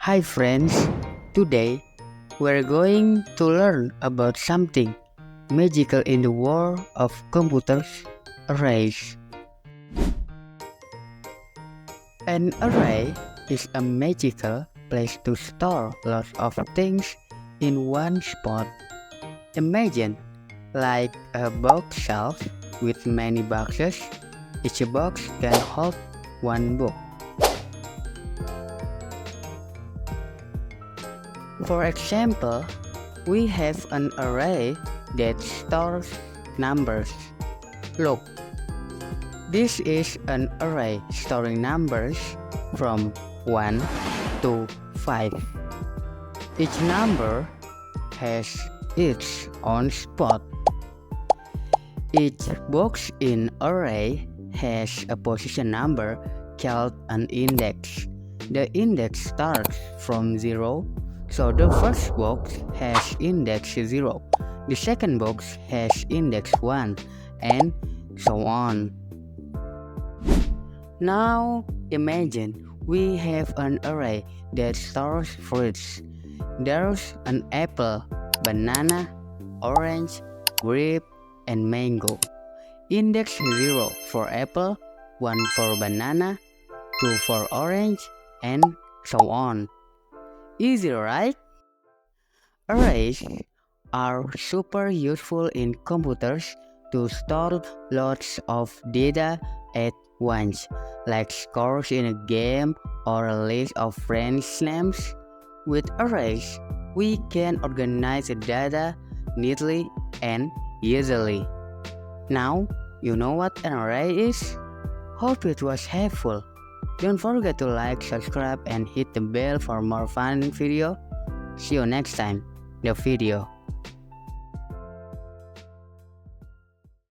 Hi friends, today we're going to learn about something magical in the world of computers, arrays. An array is a magical place to store lots of things in one spot. Imagine like a bookshelf with many boxes. Each box can hold one book. For example, we have an array that stores numbers. Look, this is an array storing numbers from 1 to 5. Each number has its own spot. Each box in array has a position number called an index. The index starts from 0. So the first box has index 0, the second box has index 1, and so on. Now imagine we have an array that stores fruits. There's an apple, banana, orange, grape, and mango. Index 0 for apple, 1 for banana, 2 for orange, and so on. Easy, right? Arrays are super useful in computers to store lots of data at once, like scores in a game or a list of friends' names. With arrays, we can organize the data neatly and easily. Now, you know what an array is? Hope it was helpful. Don't forget to like, subscribe, and hit the bell for more fun video. See you next time, the video.